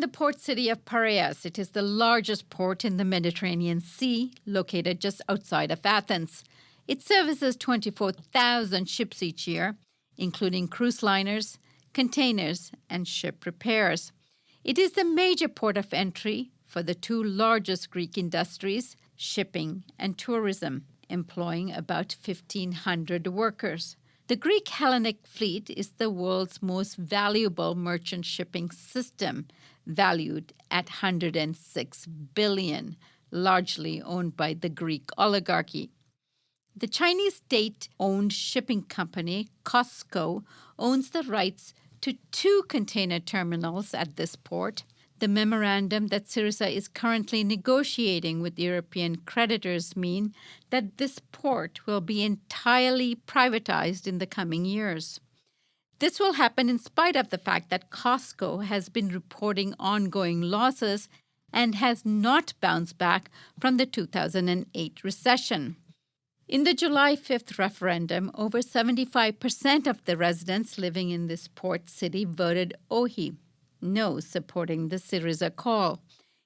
in the port city of Piraeus. It is the largest port in the Mediterranean Sea, located just outside of Athens. It services 24,000 ships each year, including cruise liners, containers, and ship repairs. It is the major port of entry for the two largest Greek industries, shipping and tourism, employing about 1,500 workers. The Greek Hellenic fleet is the world's most valuable merchant shipping system, valued at $106 billion, largely owned by the Greek oligarchy. The Chinese state-owned shipping company, COSCO, owns the rights to 2 container terminals at this port. The memorandum that SYRIZA is currently negotiating with European creditors mean that this port will be entirely privatized in the coming years. This will happen in spite of the fact that COSCO has been reporting ongoing losses and has not bounced back from the 2008 recession. In the July 5th referendum, over 75% of the residents living in this port city voted OHI, no, supporting the SYRIZA call,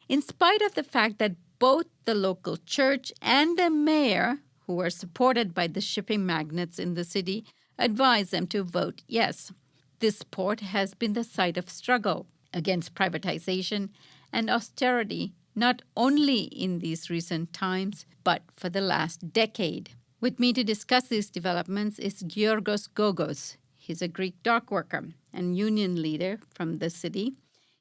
in spite of the fact that both the local church and the mayor, who are supported by the shipping magnates in the city, advised them to vote yes. This port has been the site of struggle against privatization and austerity, not only in these recent times, but for the last decade. With me to discuss these developments is Giorgos Gogos. He's a Greek dockworker and union leader from the city.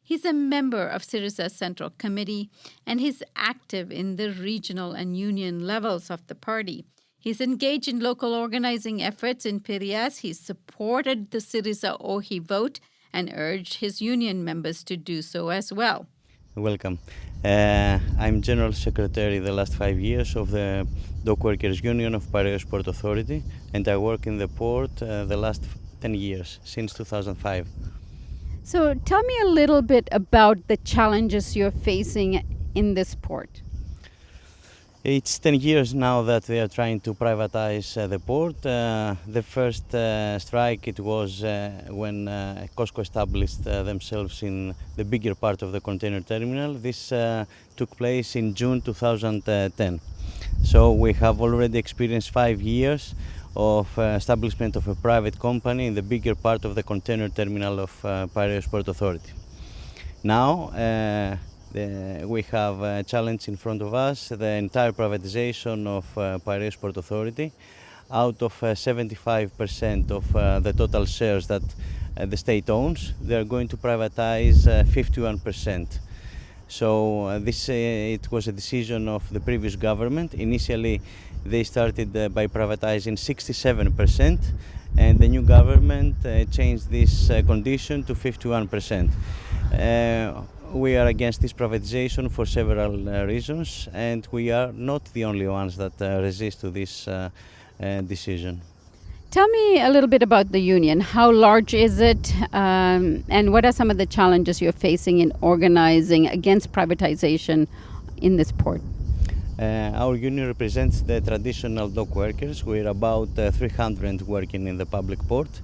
He's a member of SYRIZA's Central Committee, and he's active in the regional and union levels of the party. He's engaged in local organizing efforts in Piraeus. He's supported the SYRIZA OHI vote and urged his union members to do so as well. Welcome. I'm General Secretary the last 5 years of the Dockworkers Union of Piraeus Port Authority, and I work in the port the last 10 years, since 2005. So tell me a little bit about the challenges you're facing in this port. It's 10 years now that they are trying to privatize the port. The first strike, it was when COSCO established themselves in the bigger part of the container terminal. This took place in June 2010. So we have already experienced 5 years of establishment of a private company in the bigger part of the container terminal of Piraeus Port Authority. Now we have a challenge in front of us, the entire privatization of Piraeus Port Authority. Out of 75% of the total shares that the state owns, they are going to privatize 51%. So it was a decision of the previous government. Initially, they started by privatizing 67%, and the new government changed this condition to 51%. We are against this privatization for several reasons, and we are not the only ones that resist to this decision. Tell me a little bit about the union. How large is it, and what are some of the challenges you're facing in organizing against privatization in this port? Our union represents the traditional dock workers. We're about 300 working in the public port.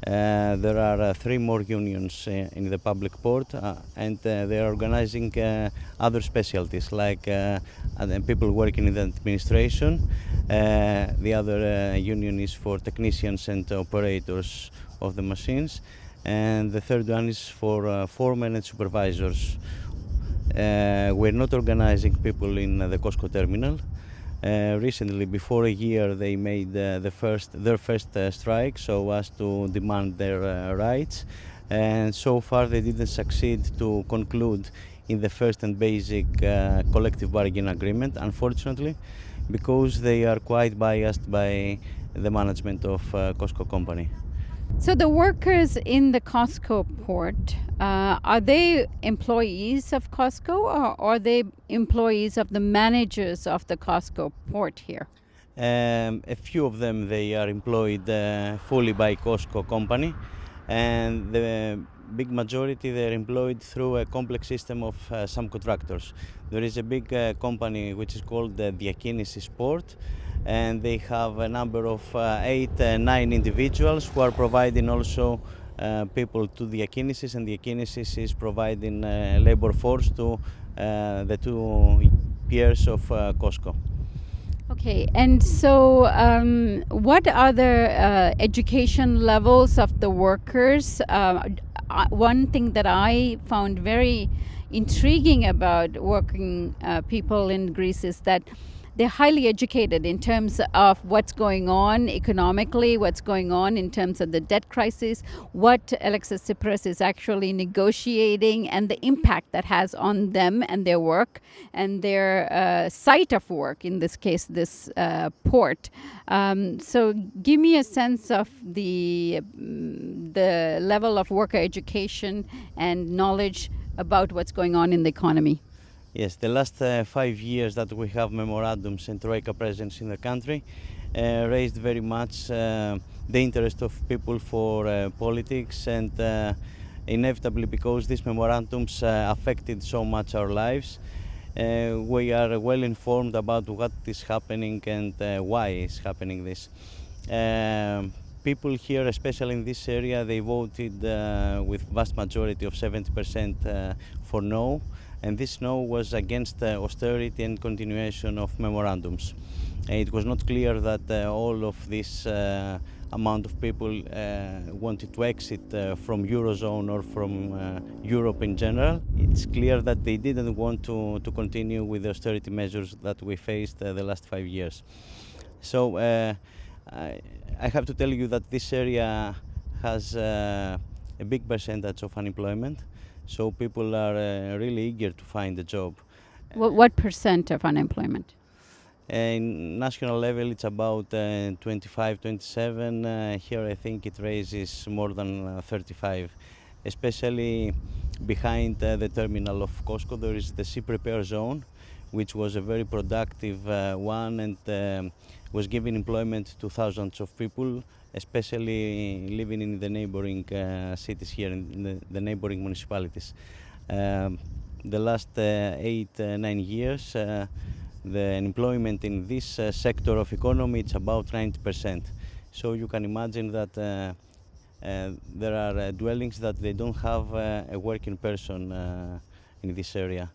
There are 3 more unions in the public port, and they are organizing other specialties, like people working in the administration. The other union is for technicians and operators of the machines, and the third one is for foremen and supervisors. We're not organizing people in the COSCO terminal. Recently, before a year, they made their first strike so as to demand their rights, and so far they didn't succeed to conclude in the first and basic collective bargaining agreement, unfortunately, because they are quite biased by the management of COSCO company. So the workers in the COSCO port, are they employees of COSCO, or are they employees of the managers of the COSCO port here? A few of them, they are employed fully by COSCO company, and the big majority, they are employed through a complex system of some contractors. There is a big company which is called the Diakinesis Port, and they have a number of 8-9 individuals who are providing also people to the Akinesis, and the Akinesis is providing labor force to the two peers of Costco. Okay, and so what are the education levels of the workers? One thing that I found very intriguing about working people in Greece is that they're highly educated in terms of what's going on economically, what's going on in terms of the debt crisis, what Alexis Tsipras is actually negotiating, and the impact that has on them and their work and their site of work, in this case, this port. So give me a sense of the level of worker education and knowledge about what's going on in the economy. Yes, the last 5 years that we have memorandums and Troika presence in the country raised very much the interest of people for politics, and inevitably, because these memorandums affected so much our lives, we are well informed about what is happening and why is happening this. People here, especially in this area, they voted with vast majority of 70% for no. And this no was against austerity and continuation of memorandums. It was not clear that all of this amount of people wanted to exit from Eurozone or from Europe in general. It's clear that they didn't want to continue with the austerity measures that we faced the last 5 years. So I have to tell you that this area has a big percentage of unemployment. So people are really eager to find a job. What percent of unemployment? In national level, it's about 25, 27. Here, I think it raises more than 35. Especially behind the terminal of Costco, there is the ship repair zone, which was a very productive one and was giving employment to thousands of people, especially living in the neighboring cities here, in the neighboring municipalities. The last 8-9 years, the employment in this sector of economy is about 90%. So you can imagine that there are dwellings that they don't have a working person in this area.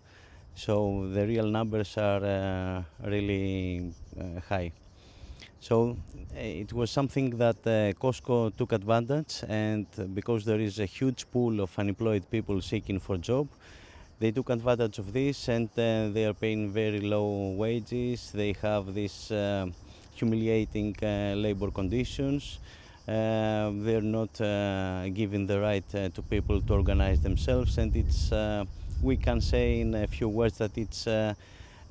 So the real numbers are really high. So it was something that Costco took advantage, and because there is a huge pool of unemployed people seeking for a job, they took advantage of this, and they are paying very low wages. They have these humiliating labor conditions. They're not giving the right to people to organize themselves, and it's we can say in a few words that it's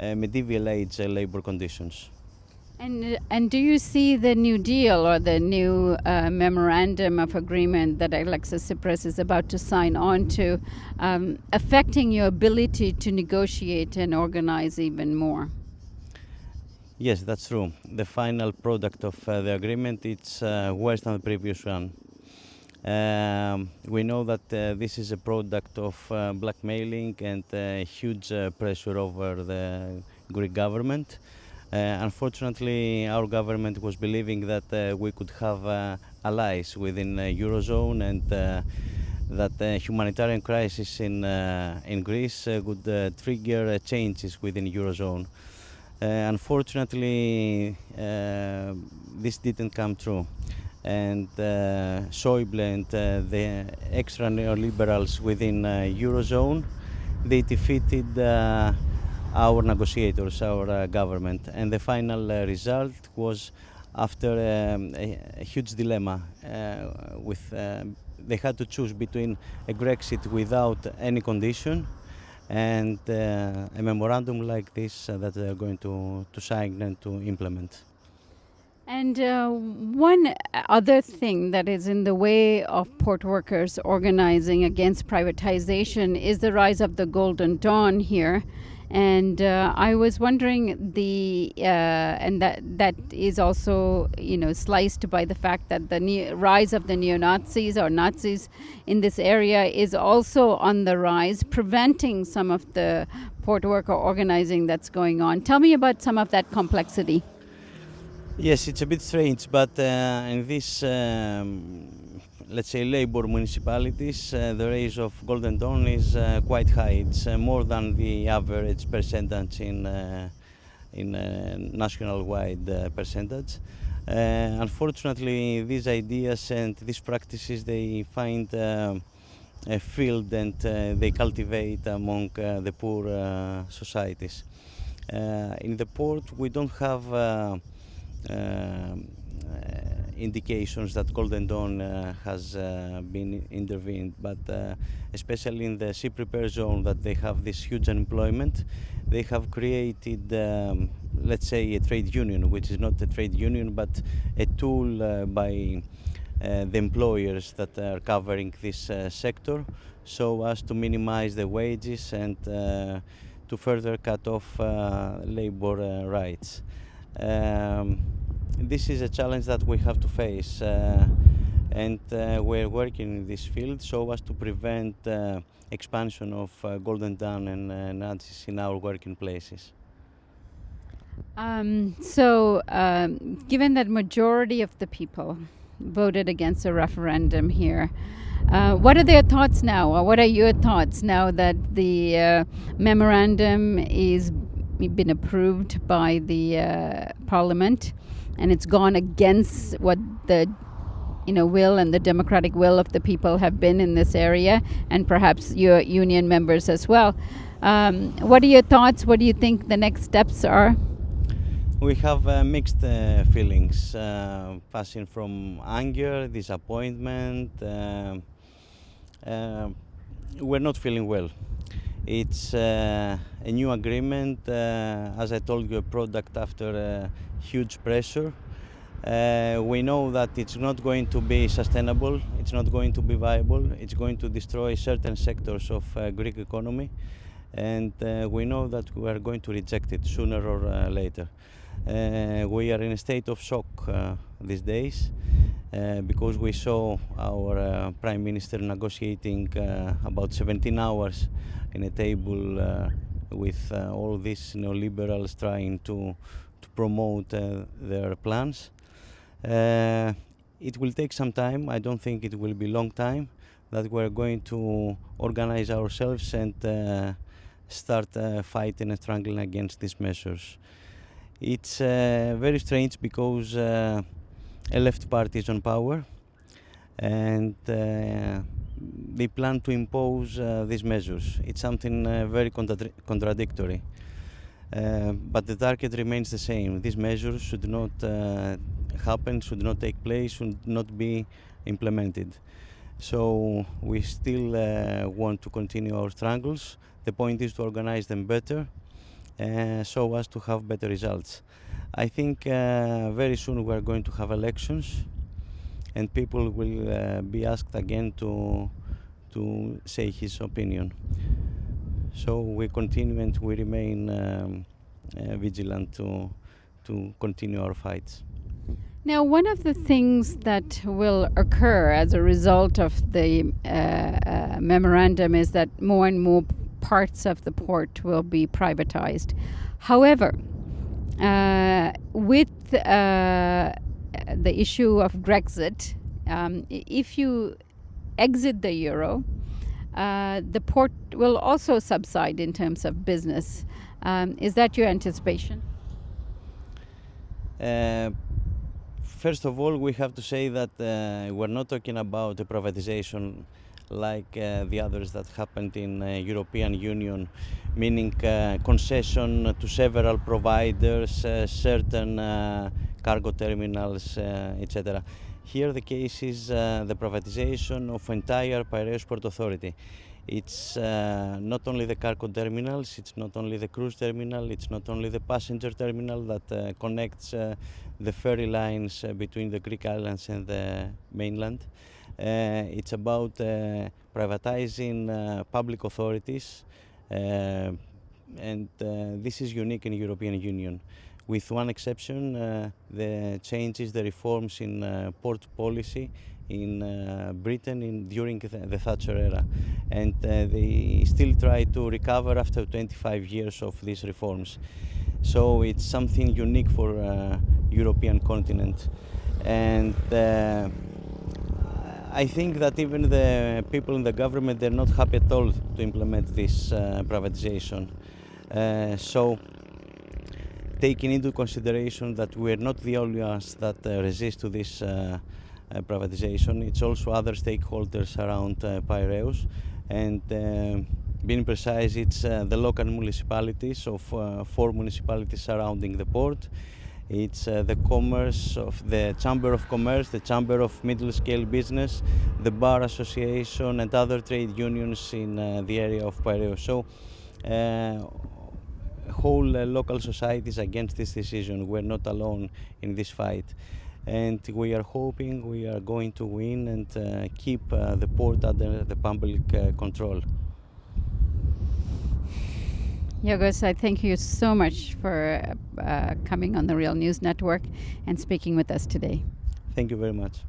medieval age labor conditions. And do you see the New Deal or the new memorandum of agreement that Alexis Tsipras is about to sign on to affecting your ability to negotiate and organize even more? Yes, that's true. The final product of the agreement it's worse than the previous one. We know that this is a product of blackmailing and huge pressure over the Greek government. Unfortunately, our government was believing that we could have allies within Eurozone, and that the humanitarian crisis in Greece would trigger changes within Eurozone. Unfortunately, this didn't come true, and Schäuble and the extra neoliberals within Eurozone, they defeated our negotiators, our government, and the final result was after a huge dilemma. They had to choose between a Grexit without any condition and a memorandum like this that they are going to sign and to implement. And one other thing that is in the way of port workers organizing against privatization is the rise of the Golden Dawn here. And I was wondering and that is also sliced by the fact that the rise of the neo-Nazis or Nazis in this area is also on the rise, preventing some of the port worker organizing that's going on. Tell me about some of that complexity. Yes, it's a bit strange, but in this let's say, labor municipalities, the rate of Golden Dawn is quite high. It's more than the average percentage in national-wide percentage. Unfortunately, these ideas and these practices, they find a field and they cultivate among the poor societies. In the port, we don't have indications that Golden Dawn has been intervened, but especially in the ship repair zone, that they have this huge unemployment. They have created, let's say, a trade union, which is not a trade union, but a tool by the employers that are covering this sector, so as to minimize the wages and to further cut off labor rights. This is a challenge that we have to face, and we're working in this field so as to prevent expansion of Golden Dawn and Nazis in our working places. Given that majority of the people voted against a referendum here, what are their thoughts now, or what are your thoughts now that the memorandum is been approved by the Parliament, and it's gone against what the will and the democratic will of the people have been in this area, and perhaps your union members as well? What are your thoughts? What do you think the next steps are? We have mixed feelings, passing from anger, disappointment. We're not feeling well. It's a new agreement, as I told you, a product after huge pressure. We know that it's not going to be sustainable, it's not going to be viable, it's going to destroy certain sectors of Greek economy, and we know that we are going to reject it sooner or later. We are in a state of shock these days because we saw our Prime Minister negotiating about 17 hours in a table with all these neoliberals trying to promote their plans. It will take some time. I don't think it will be a long time that we're going to organize ourselves and start fighting and struggling against these measures. It's very strange because a left party is on power, and they plan to impose these measures. It's something very contradictory. But the target remains the same. These measures should not happen, should not take place, should not be implemented. So we still want to continue our struggles. The point is to organize them better so as to have better results. I think very soon we are going to have elections, and people will be asked again to say his opinion. So we continue and we remain vigilant to continue our fights. Now, one of the things that will occur as a result of the memorandum is that more and more parts of the port will be privatized. However, with the issue of Brexit, if you exit the euro, the port will also subside in terms of business. Is that your anticipation? First of all, we have to say that we're not talking about a privatization like the others that happened in European Union, meaning concession to several providers, certain cargo terminals, etc. Here the case is the privatization of entire Piraeus Port Authority. It's not only the cargo terminals, it's not only the cruise terminal, it's not only the passenger terminal that connects the ferry lines between the Greek islands and the mainland. It's about privatizing public authorities, and this is unique in the European Union. With one exception, the changes, the reforms in port policy in Britain during the Thatcher era, and they still try to recover after 25 years of these reforms. So it's something unique for European continent, and I think that even the people in the government, they're not happy at all to implement this privatization. So taking into consideration that we're not the only ones that resist to this privatization, it's also other stakeholders around Piraeus, and being precise, it's the local municipalities of 4 municipalities surrounding the port. It's the commerce of the Chamber of Commerce, the Chamber of Middle Scale Business, the Bar Association, and other trade unions in the area of Piraeus. So whole local society is against this decision. We're not alone in this fight. And we are hoping we are going to win and keep the port under the public control. Giorgos, I thank you so much for coming on the Real News Network and speaking with us today. Thank you very much.